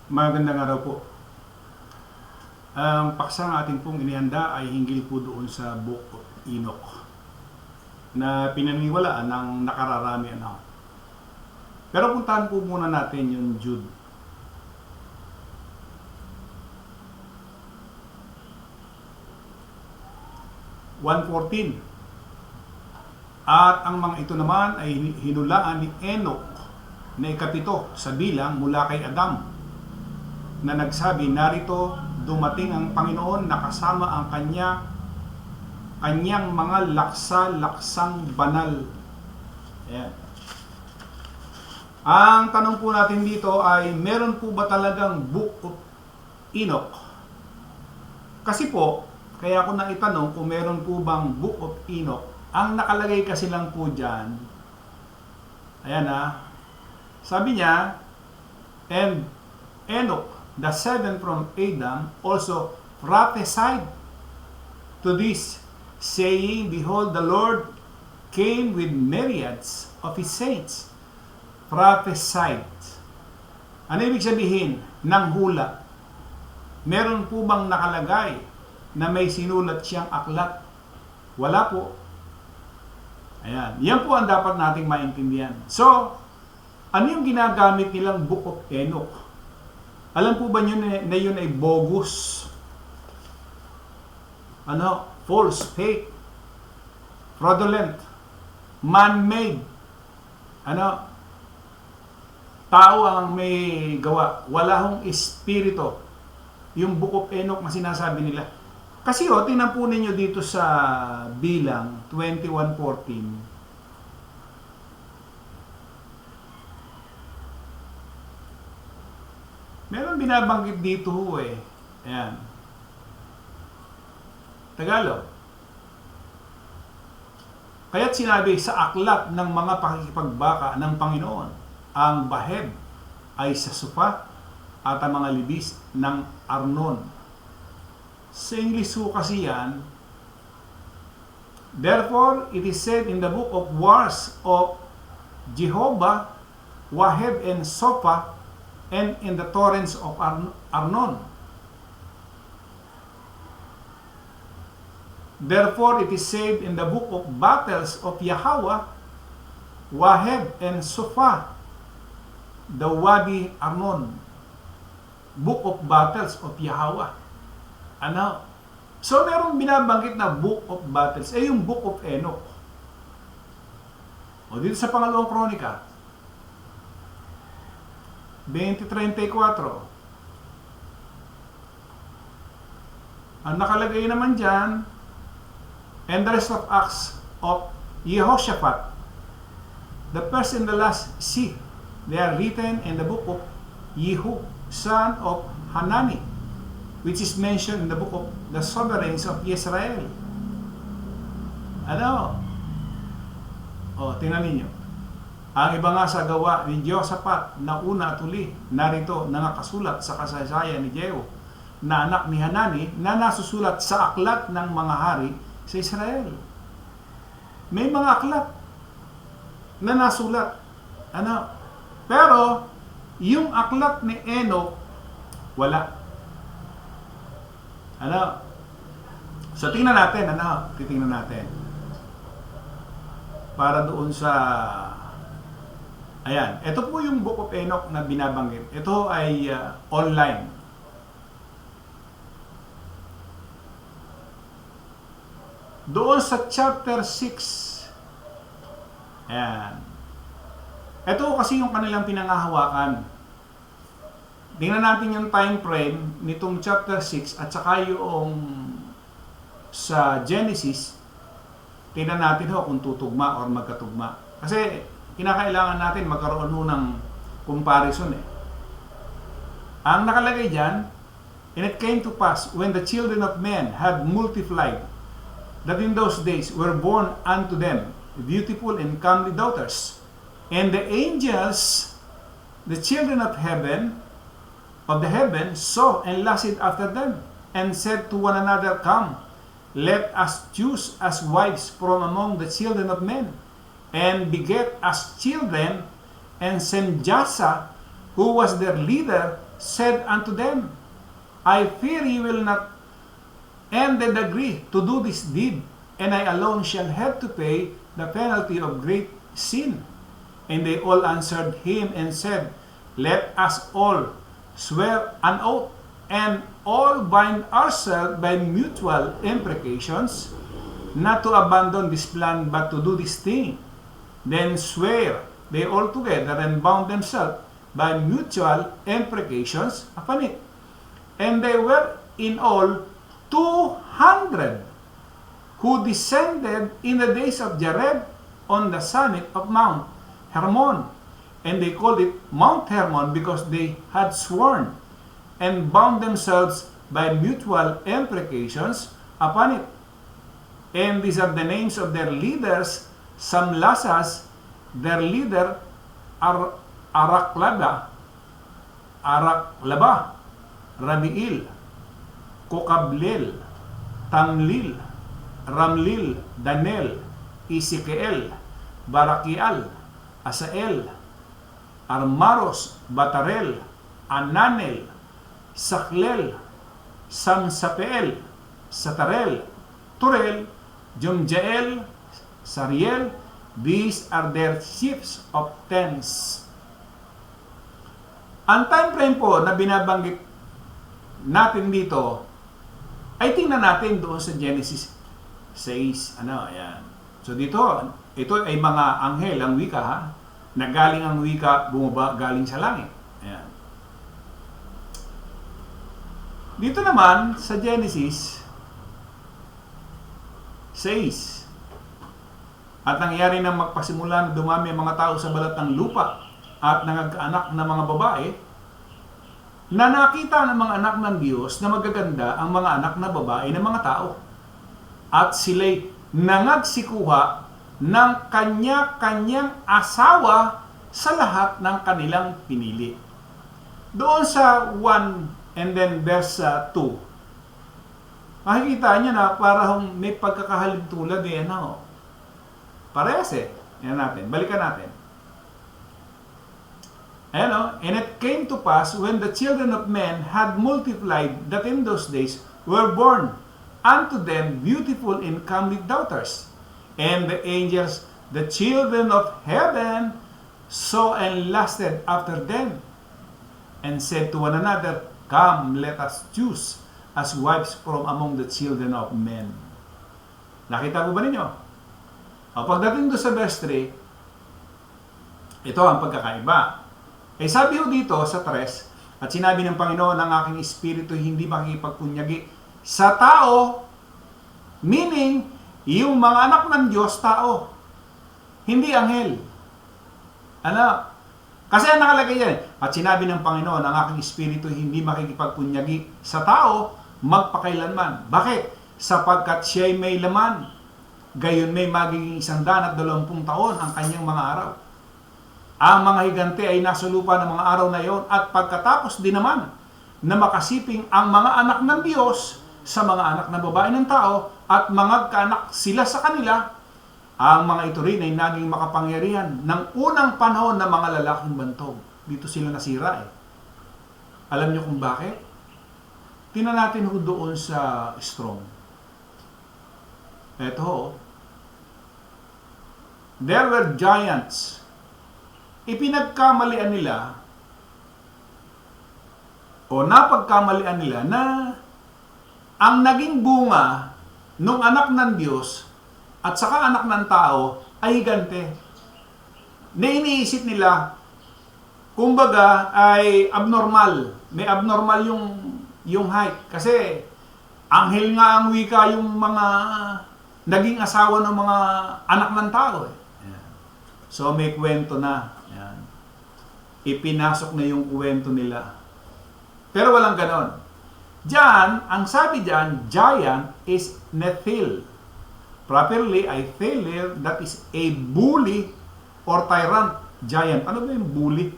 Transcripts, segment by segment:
Magandang araw po. Ang paksang ating pong inihanda ay hinggil po doon sa Book of Enoch na pinaniniwalaan ng nakararami. Pero puntahan po muna natin yung Jude. (1:14) At ang mga ito naman ay hinulaan ni Enoch na ikapito sa bilang mula kay Adam, na nagsabi, narito dumating ang Panginoon na kasama ang kanyang mga laksa-laksang banal. Ayan. Ang tanong po natin dito ay, meron po ba talagang Book of Enoch? Kasi po, kaya ako na itanong kung meron po bang Book of Enoch. Ang nakalagay kasi lang po dyan, ayan sabi niya, and Enoch, the seventh from Adam, also prophesied to this, saying, behold, the Lord came with myriads of his saints. Prophesied. Ano ibig sabihin ng hula? Meron po bang nakalagay na may sinulat siyang aklat? Wala po. Ayan. Yan po ang dapat nating maintindihan. So, ano yung ginagamit nilang Book of Enoch? Alam po ba nyo na yun ay bogus? False, fake, fraudulent, man-made. Tao ang may gawa. Wala hong espiritu. Yung Book of Enoch na sinasabi nila. Kasi tingnan po ninyo dito sa bilang 21:14. Meron binabanggit dito Ayan. Tagalog. Kaya't sinabi, sa aklat ng mga pakikipagbaka ng Panginoon, ang baheb ay sa Supa at ang mga libis ng Arnon. Sa English kasi yan, therefore, it is said in the book of wars of Jehovah, Waheb and Sopa, and in the torrents of Arnon. Therefore, it is said in the book of battles of YAHWH, Waheb and Sofa, the Wadi Arnon. Book of battles of YAHWH. So, merong binabanggit na Book of battles. Yung Book of Enoch. Dito sa pangalawang kronika, 20:34. Ang nakalagay naman dyan, and the rest of acts of YHWH, the first and the last, see, they are written in the book of Yehu, son of Hanani, which is mentioned in the book of the sovereigns of Israel. Tingnan ninyo. Ang iba nga sa gawa ni Josaphat na una at huli, narito na nakasulat sa kasaysayan ni Jehu, na anak ni Hanani, na nasusulat sa aklat ng mga hari sa Israel. May mga aklat na nasulat. Pero, yung aklat ni Enoch, wala. So, tingnan natin. Titingnan natin. Para doon sa... Ayan. Ito po yung Book of Enoch na binabanggit. Ito ay online. Doon sa chapter 6. Ayan. Ito kasi yung kanilang pinangahawakan. Tingnan natin yung time frame nitong chapter 6 at saka yung sa Genesis. Tingnan natin kung tutugma or magkatugma. Kasi kinakailangan natin magkaroon ng comparison Ang nakalagay dyan, and it came to pass when the children of men had multiplied, that in those days were born unto them beautiful and comely daughters. And the angels, the children of the heaven, saw and lusted after them, and said to one another, come, let us choose as wives from among the children of men, and beget as children, and sent Jasa, who was their leader, said unto them, I fear ye will not ended agree to do this deed, and I alone shall have to pay the penalty of great sin. And they all answered him and said, Let us all swear an oath, and all bind ourselves by mutual imprecations, not to abandon this plan, but to do this thing. Then swear they all together, and bound themselves by mutual imprecations upon it. And they were in all 200 who descended in the days of Jared on the summit of Mount Hermon. And they called it Mount Hermon because they had sworn and bound themselves by mutual imprecations upon it. And these are the names of their leaders: Samlasas, their leader, Araklaba, Rabiil, Kokablel, Tamlil, Ramlil, Danel, Isikiel, Barakial, Asael, Armaros, Batarel, Ananel, Saklel, Samsapeel, Satarel, Turel, Jumjael, Sariel. These are their chiefs of tens. Ang time frame po na binabanggit natin dito ay tingnan natin doon sa Genesis 6. Ayan. So dito, ito ay mga anghel, ang wika ha. Nagaling ang wika, bumaba galing sa langit. Ayan. Dito naman sa Genesis 6. At nangyari nang magpasimula na dumami ang mga tao sa balat ng lupa at nangagkaanak na mga babae, na nakita ng mga anak ng Diyos na magaganda ang mga anak na babae ng mga tao. At sila'y nangagsikuha ng kanya-kanyang asawa sa lahat ng kanilang pinili. Doon sa 1 and then verse 2, makikita niya na parang may pagkakahalintulad parehas Yan natin. Balikan natin. And it came to pass when the children of men had multiplied, that in those days were born unto them beautiful and comely daughters. And the angels, the children of heaven, saw and lusted after them, and said to one another, Come, let us choose as wives from among the children of men. Nakita mo ba ninyo? Pagdating doon sa verse 3, ito ang pagkakaiba. Sabi ho dito sa 3, at sinabi ng Panginoon, ang aking espiritu hindi makikipagpunyagi sa tao, meaning, yung mga anak ng Diyos, tao. Hindi anghel. Kasi ang nakalagay yan, at sinabi ng Panginoon, ang aking espiritu hindi makikipagpunyagi sa tao, magpakailanman. Bakit? Sapagkat siya'y may laman. Gayon may magiging 120 taon ang kanyang mga araw. Ang mga higante ay nasa lupa ng mga araw na iyon, at pagkatapos din naman na makasiping ang mga anak ng Diyos sa mga anak na babae ng tao at mangagkaanak sila sa kanila, ang mga ito rin ay naging makapangyarihan ng unang panahon ng mga lalaking bantog. Dito sila nasira Alam niyo kung bakit? Tingnan natin doon sa Strong. Ito there were giants. Ipinagkamalian nila o napagkamalian nila na ang naging bunga nung anak ng Diyos at saka anak ng tao ay higante. Na iniisip nila, kumbaga ay abnormal. May abnormal yung height. Kasi anghel nga ang wika yung mga naging asawa ng mga anak ng tao. So may kwento na. Ipinasok na yung kwento nila. Pero walang ganon. Diyan, ang sabi diyan, giant is Nephil. Properly, I failure, that is a bully or tyrant giant. Ano ba yung bully?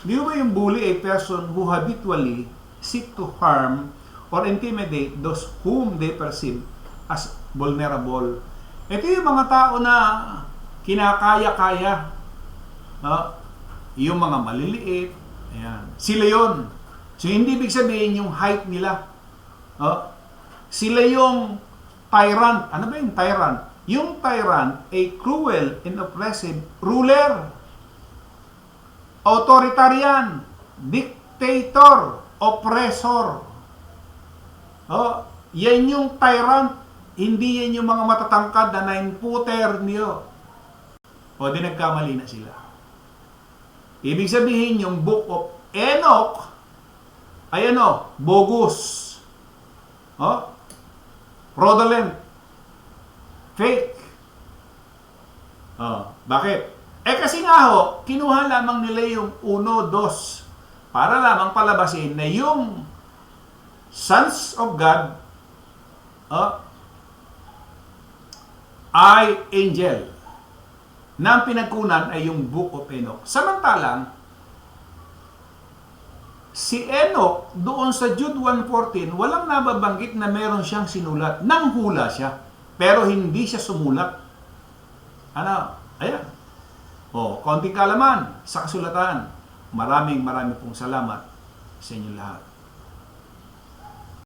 Di ba yung bully a person who habitually seek to harm or intimidate those whom they perceive as vulnerable. Ito yung mga tao na kinakaya-kaya. Yung mga maliliit, Ayan. Sila yon. So, hindi ibig sabihin yung height nila. Oh, sila yung tyrant. Ano ba yung tyrant? Yung tyrant ay cruel and oppressive ruler. Authoritarian. Dictator. Oppressor. Oh, yan yung tyrant. Hindi yan yung mga matatangkad na nine-footer niyo. O, di nagkamali na sila. Ibig sabihin, yung Book of Enoch ay ano? Bogus. Oh? Fraudulent. Fake. Oh, bakit? Kasi nga ho, kinuha lamang nila yung 1, 2 para lamang palabasin na yung sons of God ay angel. Na ang pinagkunan ay yung Book of Enoch. Samantalang, si Enoch, doon sa Jude 1:14, walang nababanggit na meron siyang sinulat. Nanghula siya, pero hindi siya sumulat. Ano? Ayan. O, konting kalaman sa kasulatan. Maraming pong salamat sa inyo lahat.